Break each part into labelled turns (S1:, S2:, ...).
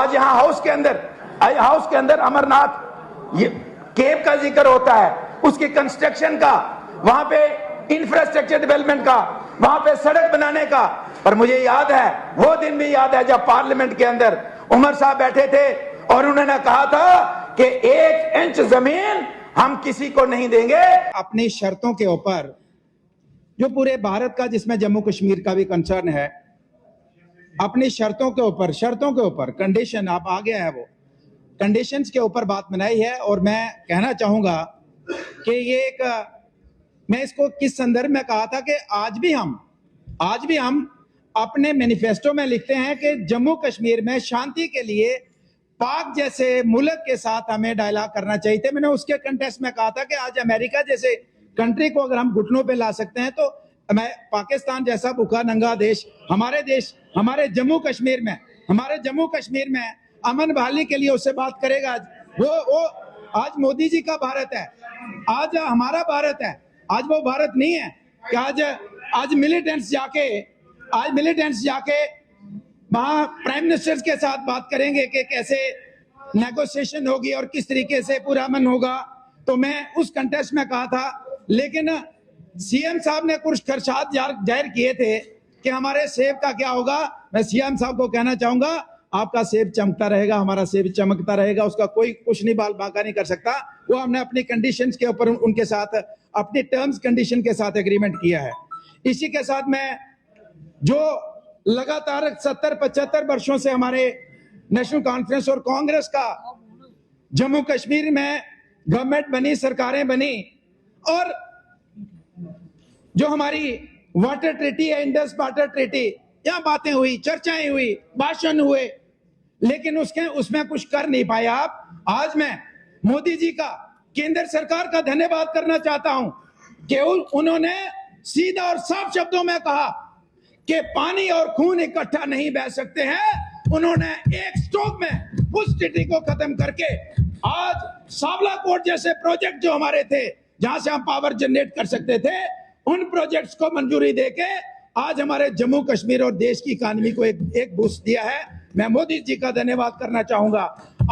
S1: आज यहाँ हाउस के अंदर अमरनाथ ये केव का जिक्र होता है, उसकी कंस्ट्रक्शन का, वहां पे इंफ्रास्ट्रक्चर डेवलपमेंट का, वहां पे सड़क बनाने का। पर मुझे याद है, वो दिन भी याद है जब पार्लियामेंट के अंदर उमर साहब बैठे थे और उन्होंने कहा था कि 1 इंच जमीन हम किसी को नहीं देंगे।
S2: अपनी शर्तों के ऊपर, जो पूरे भारत का, जिसमें जम्मू कश्मीर का भी कंसर्न है, अपनी शर्तों के ऊपर कंडीशन, आप आ गया है वो कंडीशंस के ऊपर बात बनाई है। और मैं कहना चाहूंगा कि ये मैं इसको किस संदर्भ में कहा था कि आज भी हम अपने मैनिफेस्टो में लिखते हैं कि जम्मू कश्मीर में शांति के लिए पाक जैसे मुल्क के साथ हमें डायलॉग करना चाहिए थे। मैंने उसके कंटेक्स्ट में कहा था कि आज अमेरिका जैसे कंट्री को अगर हम घुटनों पे ला सकते हैं, तो पाकिस्तान जैसा भूखा नंगा देश, हमारे जम्मू कश्मीर में अमन बहाली के लिए उससे बात करेगा। वो आज मोदी जी का भारत है, आज हमारा भारत है। आज वो भारत नहीं है कि आज मिलिटेंट्स जाके वहां प्राइम मिनिस्टर के साथ बात करेंगे कि कैसे नेगोशिएशन होगी और किस तरीके से पूरा अमन होगा। तो मैं उस कंटेस्ट में कहा था, लेकिन सीएम साहब ने कुछ खदशात जाहिर किए थे कि हमारे सेब का क्या होगा। मैं सीएम साहब को कहना चाहूंगा, आपका सेब चमकता रहेगा, हमारा सेब चमकता रहेगा, उसका कोई कुछ नहीं बाल बांका नहीं कर सकता। वो हमने अपनी कंडीशंस के ऊपर उनके साथ अपनी टर्म्स कंडीशन के साथ एग्रीमेंट किया है। इसी के साथ मैं जो लगातार 70-75 वर्षों से हमारे नेशनल कॉन्फ्रेंस और कांग्रेस का जम्मू कश्मीर में गवर्नमेंट बनी, सरकारें बनी, और जो हमारी वाटर ट्रीटी है, इंडस वाटर ट्रीटी, यहाँ बातें हुई, चर्चाएं हुई, भाषण हुए, लेकिन उसमें कुछ कर नहीं पाए आप। आज मैं मोदी जी का, केंद्र सरकार का धन्यवाद करना चाहता हूं कि उन्होंने सीधा और साफ शब्दों में कहा कि पानी और खून इकट्ठा नहीं बह सकते हैं। उन्होंने एक स्ट्रोक में उस ट्रीटी को खत्म करके आज सावला कोट जैसे प्रोजेक्ट जो हमारे थे, जहां से हम पावर जनरेट कर सकते थे, उन प्रोजेक्ट्स को मंजूरी देके आज हमारे जम्मू कश्मीर और देश की इकोनॉमी को एक बूस्ट दिया है। मैं मोदी जी का धन्यवाद करना चाहूंगा।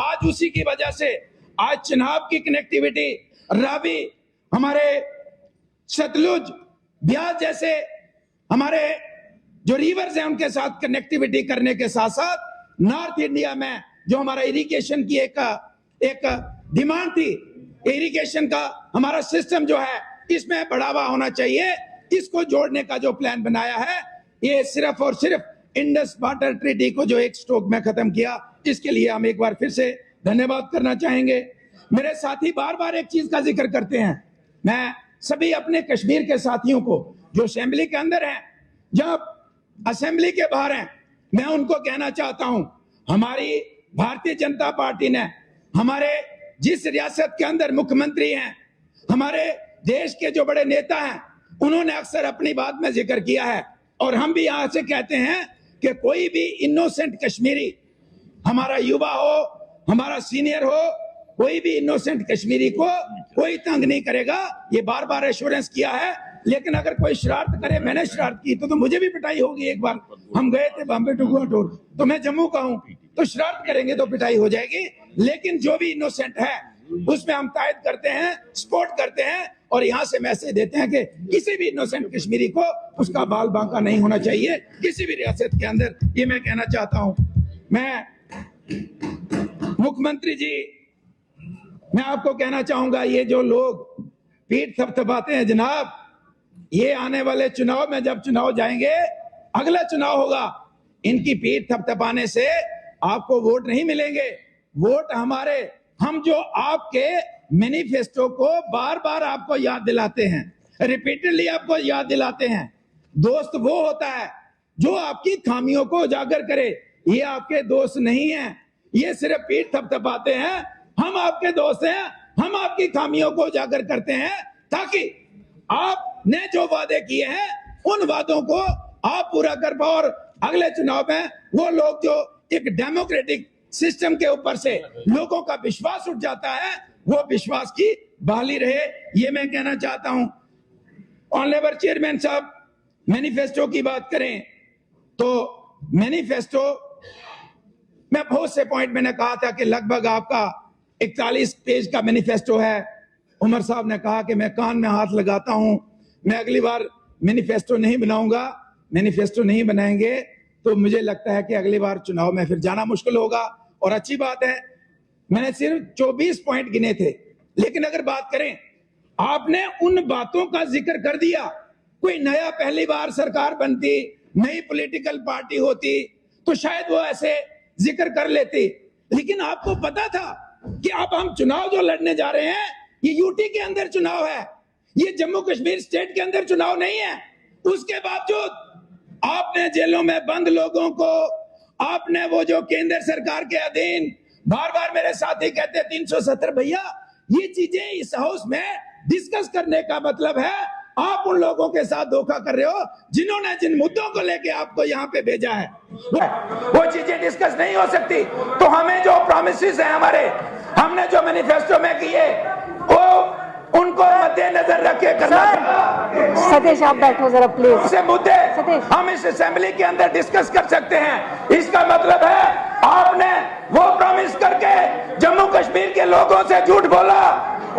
S2: आज उसी की वजह से आज चिनाब की कनेक्टिविटी, रावी, हमारे सतलुज, ब्यास जैसे हमारे जो रिवर्स हैं, उनके साथ कनेक्टिविटी करने के साथ साथ नॉर्थ इंडिया में जो हमारा इरिगेशन की एक डिमांड थी, इरिगेशन का हमारा सिस्टम जो है, इसमें बढ़ावा होना चाहिए। इसको जोड़ने का जो प्लान बनाया है, ये सिर्फ और सिर्फ इंडस वाटर ट्रीटी को जो एक स्ट्रोक में खत्म किया, इसके लिए हम एक बार फिर से धन्यवाद करना चाहेंगे। मेरे साथी बार बार एक चीज का जिक्र करते हैं, मैं सभी अपने कश्मीर के साथियों को जो असेंबली के अंदर हैं, जब असेंबली के बाहर हैं, मैं उनको कहना चाहता हूं, हमारी भारतीय जनता पार्टी ने हमारे जिस रियासत के अंदर मुख्यमंत्री हैं, हमारे देश के जो बड़े नेता हैं, उन्होंने अक्सर अपनी बात में जिक्र किया है, और हम भी यहां से कहते हैं कि कोई भी इनोसेंट कश्मीरी, हमारा युवा हो, हमारा सीनियर हो, कोई भी इनोसेंट कश्मीरी को कोई तंग नहीं करेगा। ये बार बार एश्योरेंस किया है। लेकिन अगर कोई शरारत करे, मैंने शरारत की तो मुझे भी पिटाई होगी। एक बार हम गए थे बॉम्बे टू गोवा टूर, तो मैं जम्मू का हूं, तो शरारत करेंगे तो पिटाई हो जाएगी। लेकिन जो भी इनोसेंट है उसमें हम तायद करते हैं, सपोर्ट करते हैं, और यहाँ से मैसेज देते हैं कि किसी भी इनोसेंट कश्मीरी को उसका बाल बांका नहीं होना चाहिए किसी भी रियासत के अंदर। ये मैं कहना चाहता हूं। मैं मुख्यमंत्री जी, मैं आपको कहना चाहूंगा, ये जो लोग पीठ थपथपाते हैं जनाब, ये आने वाले चुनाव में जब चुनाव जाएंगे, अगला चुनाव होगा, इनकी पीठ थपथपाने से आपको वोट नहीं मिलेंगे। वोट हम जो आपके मैनिफेस्टो को बार बार आपको याद दिलाते हैं, रिपीटेडली आपको याद दिलाते हैं। दोस्त वो होता है जो आपकी खामियों को उजागर करे। ये आपके दोस्त नहीं हैं, ये सिर्फ पीठ थपथपाते हैं। हम आपके दोस्त हैं, हम आपकी खामियों को उजागर करते हैं ताकि आपने जो वादे किए हैं उन वादों को आप पूरा कर पाओ, और अगले चुनाव में वो लोग जो एक डेमोक्रेटिक सिस्टम के ऊपर से लोगों का विश्वास उठ जाता है, वो विश्वास की बहाली रहे। ये मैं कहना चाहता हूं। ऑनरेबल चेयरमैन साहब, मैनिफेस्टो की बात करें तो मैनिफेस्टो मैं बहुत से पॉइंट मैंने कहा था कि लगभग आपका 41 पेज का मैनिफेस्टो है। उमर साहब ने कहा कि मैं कान में हाथ लगाता हूं, मैं अगली बार मैनिफेस्टो नहीं बनाऊंगा। मैनिफेस्टो नहीं बनाएंगे तो मुझे लगता है कि अगली बार चुनाव में फिर जाना मुश्किल होगा। और अच्छी बात है, मैंने सिर्फ 24 पॉइंट गिने थे, लेकिन अगर बात करें, आपने उन बातों का जिक्र कर दिया। कोई नया पहली बार सरकार बनती, नई पॉलिटिकल पार्टी होती तो शायद वो ऐसे जिक्र कर लेती, लेकिन आपको पता था कि अब हम चुनाव जो लड़ने जा रहे हैं ये यूटी के अंदर चुनाव है, ये जम्मू कश्मीर स्टेट के अंदर चुनाव नहीं है। उसके बावजूद आपने जेलों में बंद लोगों को, आपने वो जो केंद्र सरकार के अधीन, बार बार मेरे साथी कहते 370, भैया ये चीजें इस हाउस में डिस्कस करने का मतलब है आप उन लोगों के साथ धोखा कर रहे हो जिन्होंने जिन मुद्दों को लेके आपको यहाँ पे भेजा है।
S1: वो चीजें डिस्कस नहीं हो सकती। तो हमें जो प्रॉमिसेस हैं हमारे, हमने जो मैनिफेस्टो में किए, वो उनको मद्देनजर रख के करना था।
S3: सतीश आप बैठो जरा प्लीज।
S1: से मुद्दे
S3: सतीश।
S1: हम इस असेंबली के अंदर डिस्कस कर सकते हैं। इसका मतलब है आपने वो प्रॉमिस करके जम्मू कश्मीर के लोगों से झूठ बोला,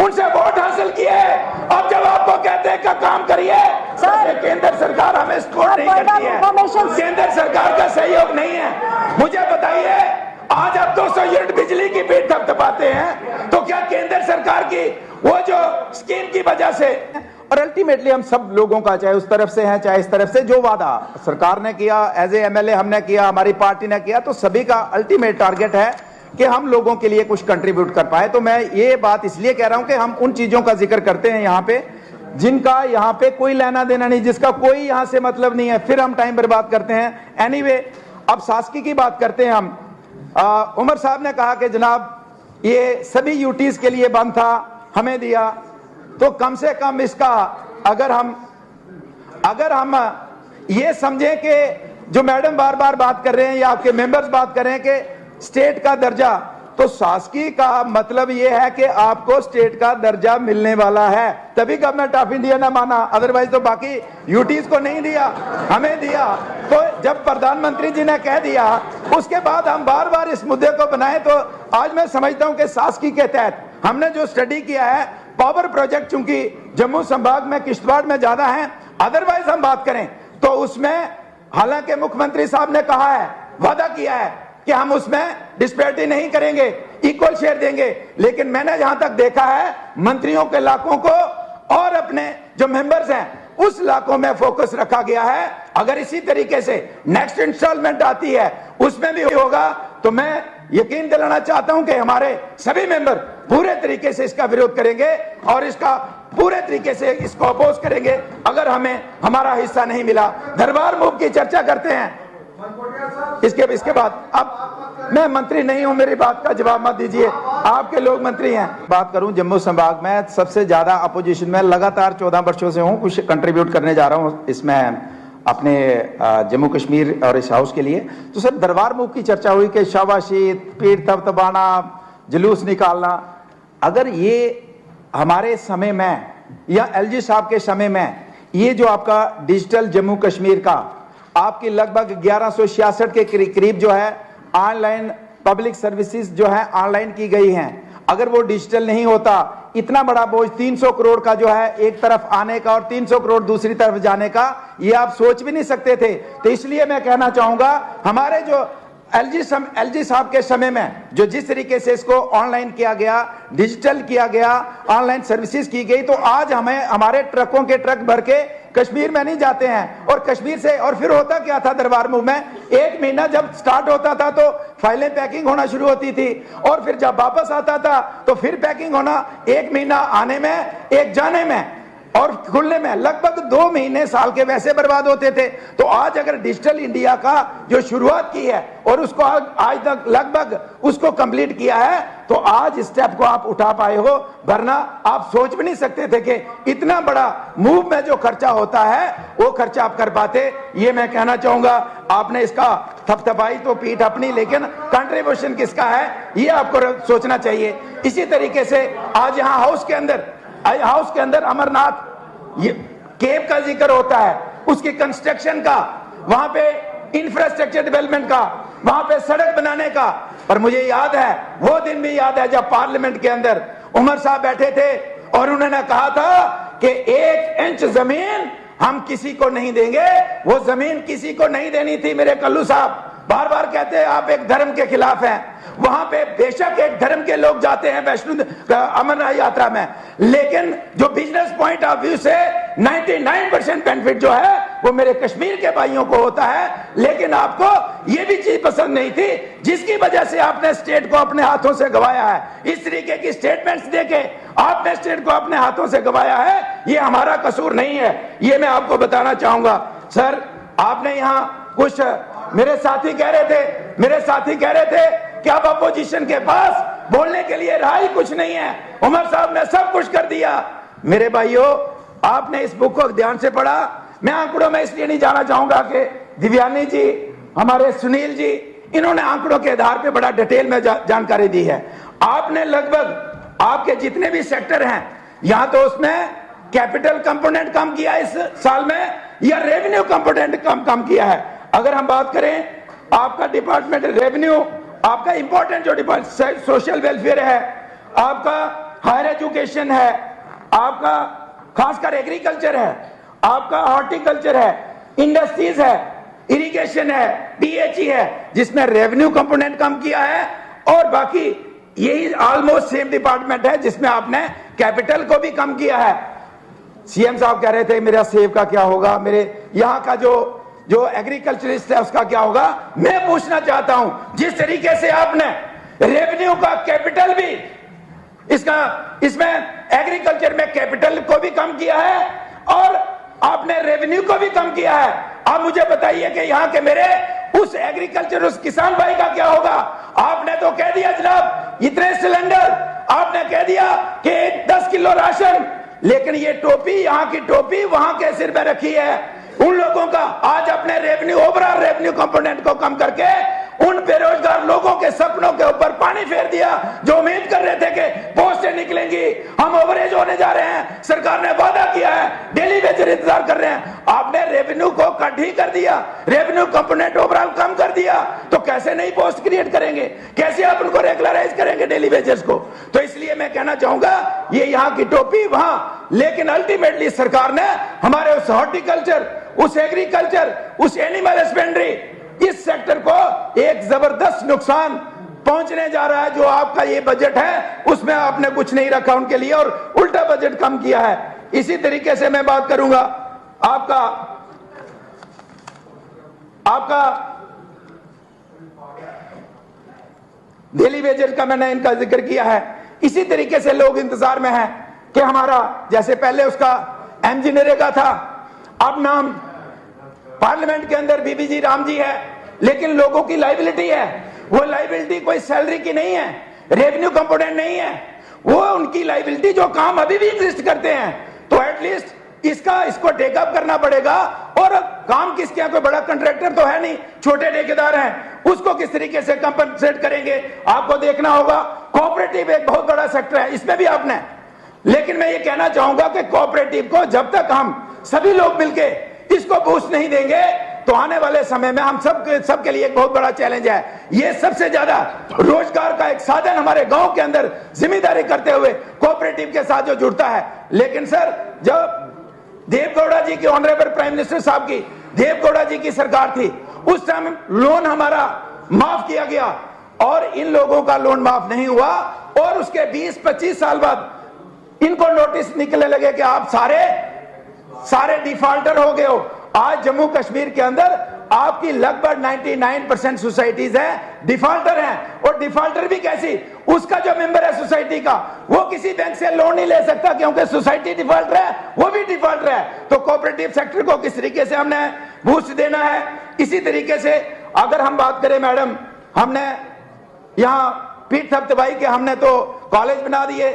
S1: उनसे वोट हासिल किए। अब जब आपको कहते हैं का काम करिए, केंद्र सरकार हमें सपोर्ट नहीं करती है, केंद्र सरकार का सहयोग नहीं है। मुझे बताइए, आज आप 200 यूनिट बिजली की पीठ थपथपाते हैं तो क्या केंद्र सरकार की वो जो स्कीम की वजह से?
S4: और अल्टीमेटली हम सब लोगों का, चाहे उस तरफ से है चाहे इस तरफ से, जो वादा सरकार ने किया, एज ए एमएलए हमने किया, हमारी पार्टी ने किया, तो सभी का अल्टीमेट टारगेट है कि हम लोगों के लिए कुछ कंट्रीब्यूट कर पाए। तो मैं ये बात इसलिए कह रहा हूं कि हम उन चीजों का जिक्र करते हैं यहाँ पे जिनका यहाँ पे कोई लेना देना नहीं, जिसका कोई यहाँ से मतलब नहीं है, फिर हम टाइम बर्बाद करते हैं। एनीवे, अब शासकी की बात करते हैं हम। उमर साहब ने कहा कि जनाब ये सभी यूटीज के लिए बंद था, हमें दिया, तो कम से कम इसका अगर हम ये समझें कि जो मैडम बार बार बात कर रहे हैं या आपके मेंबर्स बात कर रहे हैं कि स्टेट का दर्जा, तो शासकीय का मतलब ये है कि आपको स्टेट का दर्जा मिलने वाला है, तभी गवर्नमेंट ऑफ इंडिया ने माना, अदरवाइज तो बाकी यूटीज को नहीं दिया, हमें दिया। तो जब प्रधानमंत्री जी ने कह दिया, उसके बाद हम बार बार इस मुद्दे को बनाए। तो आज मैं समझता हूं कि शासकीय के तहत हमने जो स्टडी किया है, पावर प्रोजेक्ट चूंकि जम्मू संभाग में किश्तवाड़ में ज्यादा है, अदरवाइज हम बात करें तो उसमें हालांकि मुख्यमंत्री साहब ने कहा है, वादा किया है कि हम उसमें डिस्पैरिटी नहीं करेंगे, इक्वल शेयर देंगे, लेकिन मैंने जहां तक देखा है मंत्रियों के इलाकों को और अपने जो मेंबर्स हैं उस इलाकों में फोकस रखा गया है। अगर इसी तरीके से नेक्स्ट इंस्टॉलमेंट आती है उसमें भी होगा तो मैं यकीन दिलाना चाहता हूं कि हमारे सभी मेंबर पूरे तरीके से इसका विरोध करेंगे और इसका पूरे तरीके से इसको अपोज करेंगे अगर हमें हमारा हिस्सा नहीं मिला। दरबार मूव की चर्चा करते हैं, इसके बाद अब मैं मंत्री नहीं हूं, मेरी बात का जवाब मत दीजिए, आपके लोग मंत्री हैं। बात करूं जम्मू संभाग में सबसे ज्यादा अपोजिशन में लगातार 14 वर्षों से हूं, कुछ कंट्रीब्यूट करने जा रहा हूं इसमें अपने जम्मू कश्मीर और इस हाउस के लिए। तो सर दरबार मूव की चर्चा हुई कि शाबाशी, पीठ थपथपाना, जुलूस निकालना, अगर ये हमारे समय में या एलजी साहब के समय में ये जो आपका डिजिटल जम्मू कश्मीर का आपकी लगभग 1166 के करीब जो है ऑनलाइन पब्लिक सर्विसेज जो है ऑनलाइन की गई हैं, अगर वो डिजिटल नहीं होता, इतना बड़ा बोझ 300 करोड़ का जो है एक तरफ आने का और 300 करोड़ दूसरी तरफ जाने का, ये आप सोच भी नहीं सकते थे। तो इसलिए मैं कहना चाहूंगा हमारे जो एलजी साहब के समय में जो जिस तरीके से इसको ऑनलाइन किया गया, डिजिटल किया गया, ऑनलाइन सर्विसेज की गई, तो आज हमें हमारे ट्रकों के ट्रक भर के कश्मीर में नहीं जाते हैं। और कश्मीर से और फिर होता क्या था दरबार मूव में, एक महीना जब स्टार्ट होता था तो फाइलें पैकिंग होना शुरू होती थी और फिर जब वापस आता था तो फिर पैकिंग होना, एक महीना आने में, एक जाने में और खुलने में लगभग 2 महीने साल के वैसे बर्बाद होते थे। तो आज अगर डिजिटल इंडिया का जो शुरुआत की है और उसको आज तक लगभग उसको कंप्लीट किया है, तो आज स्टेप को आप उठा पाए हो, वरना आप सोच भी नहीं सकते थे कि इतना बड़ा मूव में जो खर्चा होता है वो खर्चा आप कर पाते। ये मैं कहना चाहूंगा, आपने इसका थपथपाई तो पीठ अपनी, लेकिन कंट्रीब्यूशन किसका है ये आपको सोचना चाहिए। इसी तरीके से आज यहाँ हाउस के अंदर अमरनाथ ये केव का जिक्र होता है, उसकी कंस्ट्रक्शन का, वहां पे इंफ्रास्ट्रक्चर डेवलपमेंट का,
S1: वहां पे सड़क बनाने का। पर मुझे याद है, वो दिन भी याद है जब पार्लियामेंट के अंदर उमर साहब बैठे थे और उन्होंने कहा था कि 1 इंच जमीन हम किसी को नहीं देंगे। वो जमीन किसी को नहीं देनी थी। मेरे कल्लू साहब बार बार कहते हैं आप एक धर्म के खिलाफ हैं। वहां पे बेशक एक धर्म के लोग जाते हैं वैष्णो अमरनाथ यात्रा में, लेकिन जो बिजनेस पॉइंट ऑफ व्यू से 99% बेनिफिट जो है वो मेरे कश्मीर के भाइयों को होता है। लेकिन आपको ये भी चीज पसंद नहीं थी जिसकी वजह से आपने स्टेट को अपने हाथों से गवाया है। इस तरीके की स्टेटमेंट्स देके आपने स्टेट को अपने हाथों से गवाया है। ये हमारा कसूर नहीं है, ये मैं आपको बताना चाहूंगा। सर, आपने यहाँ कुछ मेरे साथी कह रहे थे कि अब अपोजिशन के पास बोलने के लिए रहा ही कुछ नहीं है। उमर साहब ने सब कुछ कर दिया। मेरे भाइयों, आपने इस बुक को ध्यान से पढ़ा। मैं आंकड़ों में इसलिए नहीं जाना चाहूंगा कि दिव्यानी जी, हमारे सुनील जी, इन्होंने आंकड़ों के आधार पे बड़ा डिटेल में जानकारी दी है। आपने लगभग आपके जितने भी सेक्टर हैं, यहां तो उसमें कैपिटल कंपोनेंट कम किया इस साल में या रेवेन्यू कंपोनेंट कम किया है। अगर हम बात करें आपका डिपार्टमेंट रेवेन्यू, आपका इंपॉर्टेंट जो डिपार्टमेंट सोशल वेलफेयर है, आपका हायर एजुकेशन है, आपका खासकर एग्रीकल्चर है, आपका हॉर्टिकल्चर है, इंडस्ट्रीज है, इरिगेशन है, डीएचई है, जिसमें रेवेन्यू कंपोनेंट कम किया है। और बाकी यही ऑलमोस्ट सेम डिपार्टमेंट है जिसमें आपने कैपिटल को भी कम किया है। सीएम साहब कह रहे थे मेरा सेब का क्या होगा, मेरे यहाँ का जो एग्रीकल्चरिस्ट है उसका क्या होगा। मैं पूछना चाहता हूं, जिस तरीके से आपने रेवेन्यू का कैपिटल भी इसमें एग्रीकल्चर में कैपिटल को भी कम किया है और आपने रेवेन्यू को भी कम किया है। आप मुझे बताइए कि यहाँ के मेरे उस एग्रीकल्चर उस किसान भाई का क्या होगा। आपने तो कह दिया जनाब इतने सिलेंडर, आपने कह दिया कि 10 किलो राशन, लेकिन ये टोपी, यहाँ की टोपी वहां के सिर पे रखी है उन लोगों का। आज अपने रेवेन्यू, ओवरऑल रेवेन्यू कंपोनेंट को कम करके उन बेरोजगार लोगों के सपनों के ऊपर पानी फेर दिया जो उम्मीद कर रहे थे कि पोस्टें निकलेंगी, हम ओवरेज होने जा रहे हैं, सरकार ने वादा किया है, डेली वेजर इंतजार कर रहे हैं। आपने रेवेन्यू को कट ही कर दिया, रेवेन्यू कंपोनेंट ओवरऑल कम कर दिया, तो कैसे नई पोस्ट क्रिएट करेंगे, कैसे आप उनको रेगुलराइज करेंगे डेली वेजर्स को। तो इसलिए मैं कहना चाहूंगा ये यहाँ की टोपी वहां, लेकिन अल्टीमेटली सरकार ने हमारे उस हॉर्टिकल्चर, उस एग्रीकल्चर, उस एनिमल हस्बेंड्री, इस सेक्टर को एक जबरदस्त नुकसान पहुंचने जा रहा है। जो आपका ये बजट है उसमें आपने कुछ नहीं रखा उनके लिए और उल्टा बजट कम किया है। इसी तरीके से मैं बात करूंगा आपका डेली वेजेस का, मैंने इनका जिक्र किया है। इसी तरीके से लोग इंतजार में हैं कि हमारा, जैसे पहले उसका एमजी नरेगा था, अब नाम पार्लियामेंट के अंदर बीबीजी राम जी है, लेकिन लोगों की लाइबिलिटी है। वो लाइबिलिटी कोई सैलरी की नहीं है, रेवेन्यू कंपोनेंट नहीं है, वो उनकी लाइबिलिटी जो काम अभी भी एग्जिस्ट करते हैं। तो एटलीस्ट इसको टेकअप करना पड़ेगा। और काम किसके, कोई बड़ा कंट्रैक्टर तो है नहीं, छोटे ठेकेदार हैं, उसको किस तरीके से कंपनसेट करेंगे आपको देखना होगा। कोऑपरेटिव एक बहुत बड़ा सेक्टर है, इसमें भी आपने, लेकिन मैं ये कहना चाहूंगा कि कोऑपरेटिव को जब तक हम सभी लोग मिलके इसको बूस्ट नहीं देंगे तो आने वाले समय में हम सबके लिए एक बहुत बड़ा चैलेंज है। ये सबसे ज्यादा रोजगार का एक साधन हमारे गांव के अंदर जिम्मेदारी करते हुए कोऑपरेटिव के साथ जो जुड़ता है। लेकिन सर, जब देवगौड़ा जी की, ऑनरेबल प्राइम मिनिस्टर साहब की, देवगौड़ा जी की सरकार थी, उस टाइम लोन हमारा माफ किया गया और इन लोगों का लोन माफ नहीं हुआ और उसके 20-25 साल बाद इनको नोटिस निकलने लगे कि आप सारे डिफॉल्टर हो गए हो। आज जम्मू कश्मीर के अंदर आपकी लगभग 99% सोसाइटीज हैं डिफॉल्टर हैं। और डिफॉल्टर भी कैसी, उसका जो मेंबर है सोसाइटी का, वो किसी बैंक से लोन नहीं ले सकता क्योंकि सोसाइटी डिफॉल्टर है, वो भी डिफॉल्टर है। तो कोऑपरेटिव सेक्टर को किस तरीके से हमने बूस्ट देना है। इसी तरीके से अगर हम बात करें मैडम, हमने यहाँ पीठ थपथपाई के हमने तो कॉलेज बना दिए,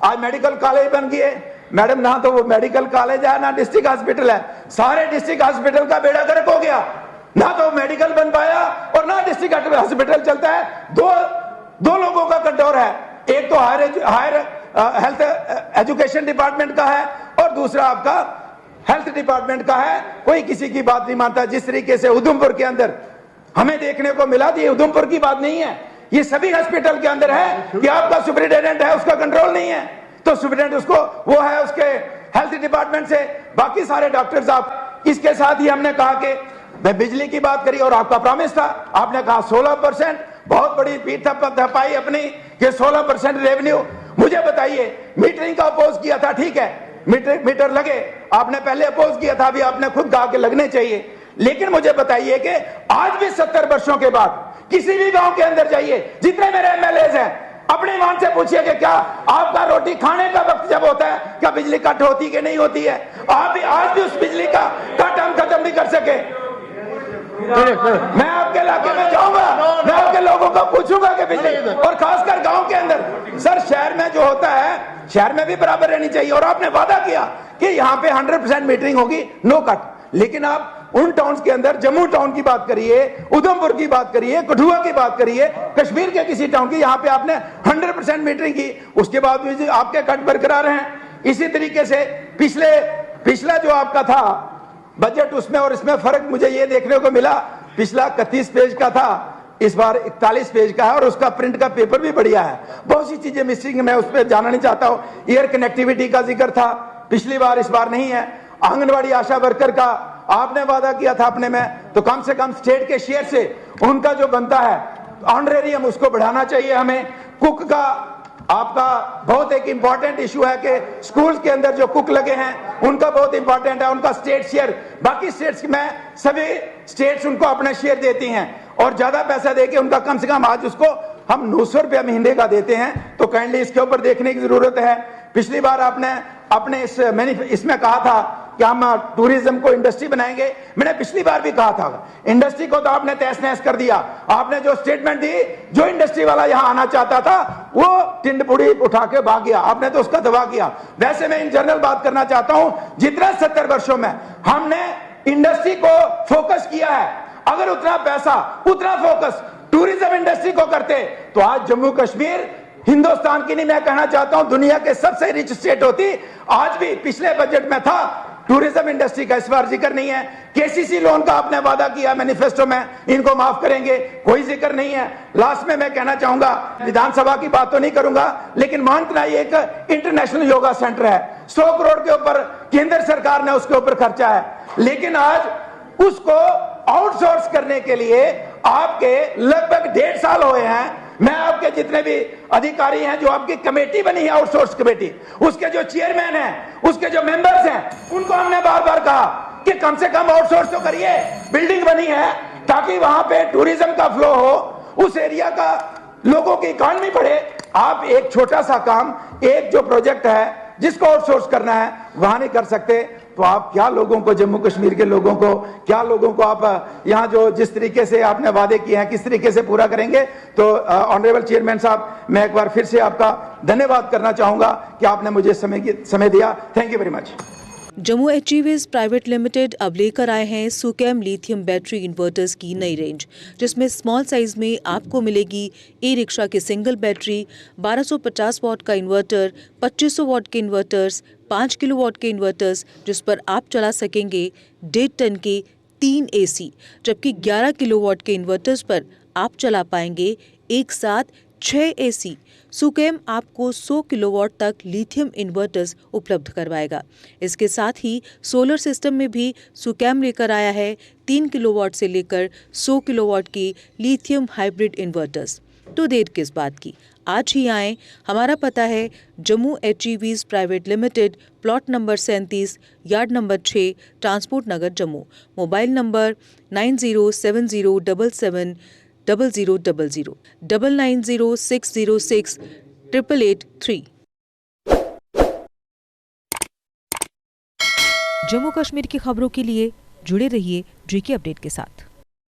S1: आज मेडिकल कॉलेज बन गए मैडम। ना तो वो मेडिकल कॉलेज है ना डिस्ट्रिक्ट हॉस्पिटल है, सारे डिस्ट्रिक्ट हॉस्पिटल का बेड़ा गर्क हो गया। ना तो मेडिकल बन पाया और ना डिस्ट्रिक्ट हॉस्पिटल चलता है। दो लोगों का कंट्रोल है, एक तो हायर हेल्थ एजुकेशन डिपार्टमेंट का है और दूसरा आपका हेल्थ डिपार्टमेंट का है। कोई किसी की बात नहीं मानता। जिस तरीके से उधमपुर के अंदर हमें देखने को मिला। ये उधमपुर की बात नहीं है, ये सभी हॉस्पिटल के अंदर है कि आपका सुपरिटेंडेंट है, उसका कंट्रोल नहीं है, तो सुपरिटेंडेंट उसको वो है उसके हेल्थ डिपार्टमेंट से, बाकी सारे डॉक्टर्स आप। इसके साथ ही हमने कहा कि मैं बिजली की बात करी और आपका प्रॉमिस था, आपने कहा 16%, बहुत बड़ी पीठ थपाई अपनी कि 16% रेवेन्यू। मुझे बताइए, मीटरिंग का अपोज किया था, ठीक है, मीटर लगे, आपने पहले अपोज किया था, अभी आपने खुद कहा कि लगने चाहिए, लेकिन मुझे बताइए कि आज भी 70 वर्षों के बाद किसी भी गांव के अंदर जाइए, जितने मेरे एमएलएज हैं, अपने ईमान से पूछिए कि क्या आपका रोटी खाने का वक्त जब होता है, क्या बिजली कट होती कि नहीं होती है? आप भी आज भी उस बिजली का कट हम खत्म नहीं कर सके। मैं आपके इलाके में जाऊंगा, मैं आपके लोगों को पूछूंगा कि बिजली, और खासकर गांव के अंदर। सर, शहर में जो होता है, शहर में भी बराबर रहनी चाहिए, और आपने वादा किया कि यहाँ पे 100% मीटरिंग होगी, नो कट, लेकिन आप उन टाउन्स के अंदर, जम्मू टाउन की बात करिए, उधमपुर की बात करिए, कठुआ की बात करिए, कश्मीर के किसी टाउन की, यहाँ पे आपने 100% मीटरिंग की, उसके बाद भी आपके कट बरकरार हैं। इसी तरीके से पिछला जो आपका था बजट, उसमें और इसमें फर्क मुझे ये देखने को मिला, पिछला 31 पेज का था, इस बार 41 पेज का है, और उसका प्रिंट का पेपर भी बढ़िया है। बहुत सी चीजें मिसिंग, मैं उस पर जाना नहीं चाहता हूँ। एयर कनेक्टिविटी का जिक्र था पिछली बार, इस बार नहीं है। आंगनवाड़ी आशा वर्कर का आपने वादा किया था अपने में, तो कम से कम स्टेट के शेयर से उनका जो बनता है ऑनरेरियम, उसको बढ़ाना चाहिए हमें। कुक का आपका बहुत एक इंपॉर्टेंट इशू है कि स्कूल्स के अंदर जो कुक लगे हैं उनका बहुत इंपॉर्टेंट है, उनका स्टेट शेयर, बाकी स्टेट्स में सभी स्टेट्स उनको अपना शेयर देती हैं, और ज्यादा पैसा देके उनका कम से कम आज उसको हम 900 रुपया महीने का देते हैं, तो काइंडली इसके ऊपर देखने की जरूरत है। पिछली बार आपने अपने इसमें कहा था कि हम टूरिज्म को इंडस्ट्री बनाएंगे, मैंने पिछली बार भी कहा था, इंडस्ट्री को तो आपने तहस नहस कर दिया। आपने जो स्टेटमेंट दी, जो इंडस्ट्री वाला यहां आना चाहता था वो टिंडपुड़ी उठा के भाग गया, आपने तो उसका दबा किया। वैसे मैं इन जनरल बात करना चाहता हूं, जितना 70 वर्षों में हमने इंडस्ट्री को फोकस किया है, अगर उतना पैसा, उतना फोकस टूरिज्म इंडस्ट्री को करते, तो आज जम्मू कश्मीर हिंदुस्तान की नहीं, मैं कहना चाहता हूं दुनिया के सबसे रिच स्टेट होती। आज भी पिछले बजट में था टूरिज्म इंडस्ट्री का, इस बार जिक्र नहीं है। केसीसी लोन का आपने वादा किया मैनिफेस्टो में, इनको माफ करेंगे, कोई जिक्र नहीं है। लास्ट में मैं कहना चाहूंगा, विधानसभा की बात तो नहीं करूंगा, लेकिन मानतनाई एक इंटरनेशनल योगा सेंटर है, 100 करोड़ के ऊपर केंद्र सरकार ने उसके ऊपर खर्चा है, लेकिन आज उसको आउटसोर्स करने के लिए आपके लगभग 1.5 साल हुए हैं। मैं आपके जितने भी अधिकारी हैं, जो आपकी कमेटी बनी है आउटसोर्स कमेटी, उसके जो चेयरमैन हैं, उसके जो मेंबर्स हैं, उनको हमने बार बार कहा कि कम से कम आउटसोर्स तो करिए। बिल्डिंग बनी है ताकि वहां पे टूरिज्म का फ्लो हो, उस एरिया का लोगों की इकॉनमी बढ़े। आप एक छोटा सा काम, एक जो प्रोजेक्ट है जिसको आउटसोर्स करना है, वहां नहीं कर सकते, तो आप क्या लोगों को, जम्मू कश्मीर के लोगों को, क्या लोगों को आप यहाँ जो जिस तरीके से आपने वादे किए हैं किस तरीके से पूरा करेंगे? तो ऑनरेबल चेयरमैन साहब, मैं एक बार फिर से आपका धन्यवाद करना चाहूंगा कि आपने मुझे समय दिया। Thank you very much.
S3: Jammu HEVs private limited अब लेकर आए हैं सुकेम लिथियम बैटरी इन्वर्टर्स की नई रेंज, जिसमें स्मॉल साइज में आपको मिलेगी ई रिक्शा की सिंगल बैटरी, 1250 वॉट का इन्वर्टर, 2500 वॉट के इन्वर्टर्स, 5 किलोवाट के इन्वर्टर्स, जिस पर आप चला सकेंगे 1.5 टन के 3 एसी, जबकि 11 किलोवाट के इन्वर्टर्स पर आप चला पाएंगे एक साथ 6 एसी। सुकेम आपको 100 किलोवाट तक लिथियम इन्वर्टर्स उपलब्ध करवाएगा। इसके साथ ही सोलर सिस्टम में भी सुकेम लेकर आया है 3 किलोवाट से लेकर 100 किलोवाट की लिथियम हाइब्रिड इन्वर्टर्स। तो देर किस बात की, आज ही आएँ। हमारा पता है Jammu HEVs private limited, plot number 37, yard number 6, transport Nagar Jammu. Mobile number 9070770000, 9906068883। Jammu Kashmir की खबरों के लिए जुड़े रहिए JK अपडेट के साथ।